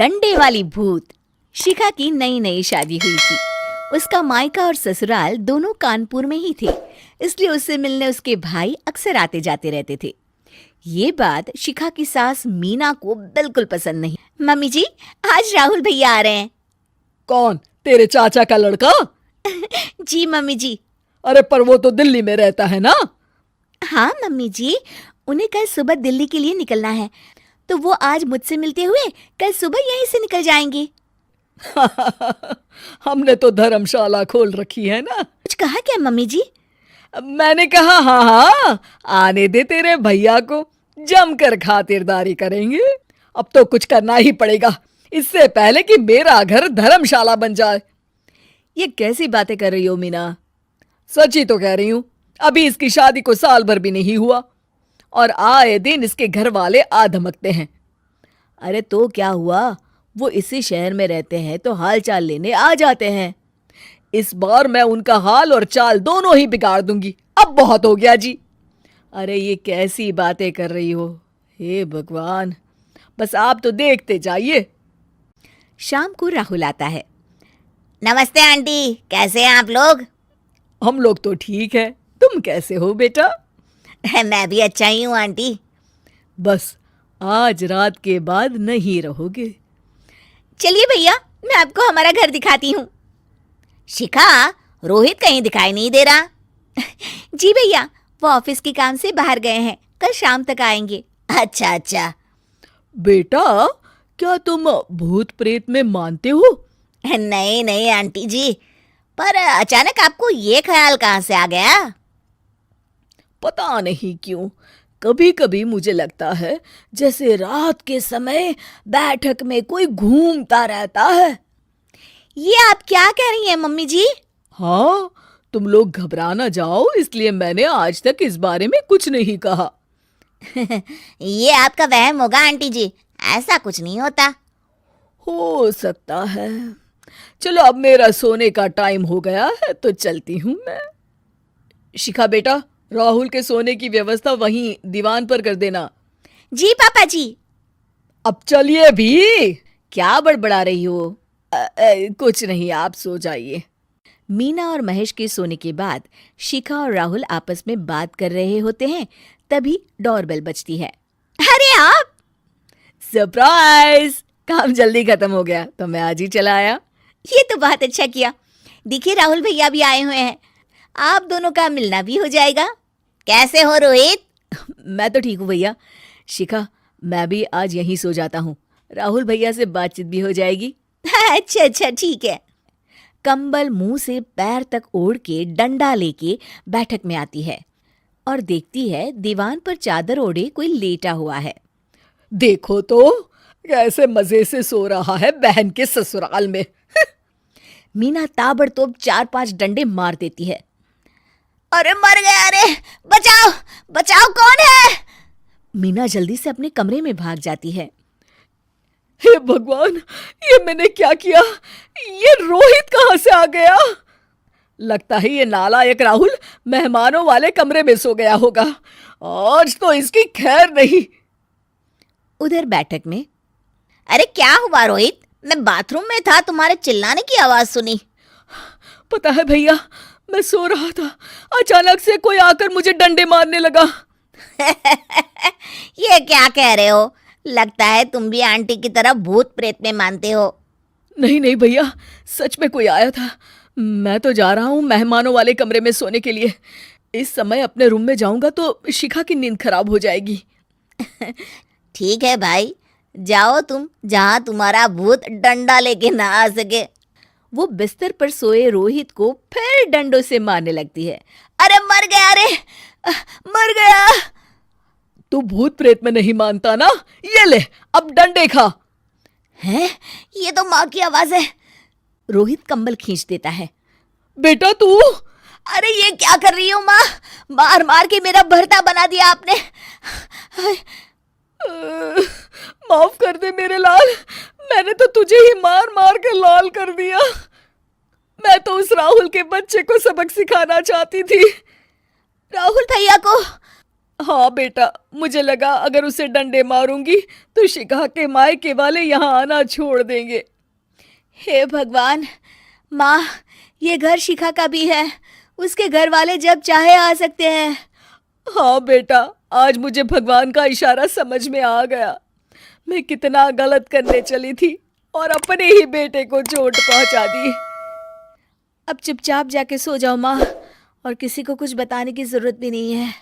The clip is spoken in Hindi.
डंडे वाली भूत। शिखा की नई नई शादी हुई थी। उसका मायका और ससुराल दोनों कानपुर में ही थे, इसलिए उससे मिलने उसके भाई अक्सर आते जाते रहते थे। ये बात शिखा की सास मीना को बिल्कुल पसंद नहीं। मम्मी जी, आज राहुल भैया आ रहे हैं। कौन, तेरे चाचा का लड़का? जी मम्मी जी। अरे पर वो तो दिल्ली में रहता है ना। हाँ मम्मी जी, उन्हें कल सुबह दिल्ली के लिए निकलना है, तो वो आज मुझसे मिलते हुए कल सुबह यहीं से निकल जाएंगे। हमने तो धर्मशाला खोल रखी है ना। कुछ कहा क्या मम्मी जी? मैंने कहा हाँ हाँ, आने दे तेरे भैया को, जमकर खातिरदारी करेंगे। अब तो कुछ करना ही पड़ेगा, इससे पहले कि मेरा घर धर्मशाला बन जाए। ये कैसी बातें कर रही हो मीना? सच ही तो कह रही हूँ। अभी इसकी शादी को साल भर भी नहीं हुआ और आए दिन इसके घर वाले आ धमकते हैं। अरे तो क्या हुआ, वो इसी शहर में रहते हैं तो हाल चाल लेने आ जाते हैं। इस बार मैं उनका हाल और चाल दोनों ही बिगाड़ दूंगी। अब बहुत हो गया जी। अरे ये कैसी बातें कर रही हो, हे भगवान। बस आप तो देखते जाइए। शाम को राहुल आता है। नमस्ते आंटी, कैसे हैं आप लोग? हम लोग तो ठीक है, तुम कैसे हो बेटा? मैं भी अच्छा ही हूँ आंटी। बस आज रात के बाद नहीं रहोगे। चलिए भैया, मैं आपको हमारा घर दिखाती हूँ। शिखा, रोहित कहीं दिखाई नहीं दे रहा। जी भैया, वो ऑफिस के काम से बाहर गए हैं, कल शाम तक आएंगे। अच्छा अच्छा। बेटा, क्या तुम भूत प्रेत में मानते हो? नहीं नहीं आंटी जी, पर अचानक आपको ये ख्याल कहाँ से आ गया? पता नहीं क्यों, कभी कभी मुझे लगता है जैसे रात के समय बैठक में कोई घूमता रहता है। ये आप क्या कह रही हैं मम्मी जी? हाँ, तुम लोग घबरा ना जाओ, इसलिए मैंने आज तक इस बारे में कुछ नहीं कहा। ये आपका वहम होगा आंटी जी, ऐसा कुछ नहीं होता। हो सकता है। चलो अब मेरा सोने का टाइम हो गया है तो चलती हूँ मैं। शिखा बेटा, राहुल के सोने की व्यवस्था वहीं दीवान पर कर देना। जी पापा जी। अब चलिए भी। क्या बड़बड़ा रही हो? कुछ नहीं, आप सो जाइए। मीना और महेश के सोने के बाद शिखा और राहुल आपस में बात कर रहे होते हैं, तभी डोरबेल बजती है। अरे आप! सरप्राइज! काम जल्दी खत्म हो गया तो मैं आज ही चला आया। ये तो बहुत अच्छा किया। देखिए राहुल भैया भी आए हुए हैं, आप दोनों का मिलना भी हो जाएगा। कैसे हो रोहित? मैं तो ठीक हूँ भैया। शिखा, मैं भी आज यहीं सो जाता हूँ, राहुल भैया से बातचीत भी हो जाएगी। अच्छा अच्छा ठीक है। कंबल मुंह से पैर तक ओढ़ के डंडा लेके बैठक में आती है और देखती है दीवान पर चादर ओढ़े कोई लेटा हुआ है। देखो तो कैसे मजे से सो रहा है बहन के ससुराल में। मीना ताबड़तोड़ 4-5 डंडे मार देती है। अरे मर गया, अरे बचाओ बचाओ, कौन है? मीना जल्दी से अपने कमरे में भाग जाती है। हे भगवान, ये मैंने क्या किया? ये रोहित कहाँ से आ गया? लगता है ये नालायक राहुल मेहमानों वाले कमरे में सो गया होगा। आज तो इसकी खैर नहीं। उधर बैठक में, अरे क्या हुआ रोहित? मैं बाथरूम में था, तुम्हारे चिल्लाने की आवाज सुनी। पता है भैया, मैं सो रहा था, अचानक से कोई आकर मुझे डंडे मारने लगा। ये क्या कह रहे हो? लगता है तुम भी आंटी की तरह भूत प्रेत में मानते हो। नहीं नहीं भैया, सच में कोई आया था। मैं तो जा रहा हूँ मेहमानों वाले कमरे में सोने के लिए। इस समय अपने रूम में जाऊंगा तो शिखा की नींद खराब हो जाएगी। ठीक है भाई, जाओ तुम, जहां तुम्हारा भूत डंडा लेके ना आ सके। वो बिस्तर पर सोए रोहित को फिर डंडों से मारने लगती है। अरे मर गया, अरे मर गया। तू भूत प्रेत में नहीं मानता ना? ये ले, अब डंडे खा। हैं? ये तो माँ की आवाज है। रोहित कंबल खींच देता है। बेटा तू! अरे ये क्या कर रही हो माँ? मार मार के मेरा भरता बना दिया आपने। माफ कर दे मेरे लाल, मैंने तो तुझे ही मार मार कर लाल कर दिया। मैं तो उस राहुल के बच्चे को सबक सिखाना चाहती थी। राहुल भैया को? हाँ बेटा, मुझे लगा अगर उसे डंडे मारूंगी तो शिखा के मायके वाले यहाँ आना छोड़ देंगे। हे भगवान, माँ, ये घर शिखा का भी है। उसके घर वाले जब चाहे आ सकते हैं। हाँ बेटा, आज मुझे भगवान का इशारा समझ में आ गया। मैं कितना गलत करने चली थी और अपने ही बेटे को चोट पहुंचा दी। अब चुपचाप जाके सो जाओ माँ, और किसी को कुछ बताने की जरूरत भी नहीं है।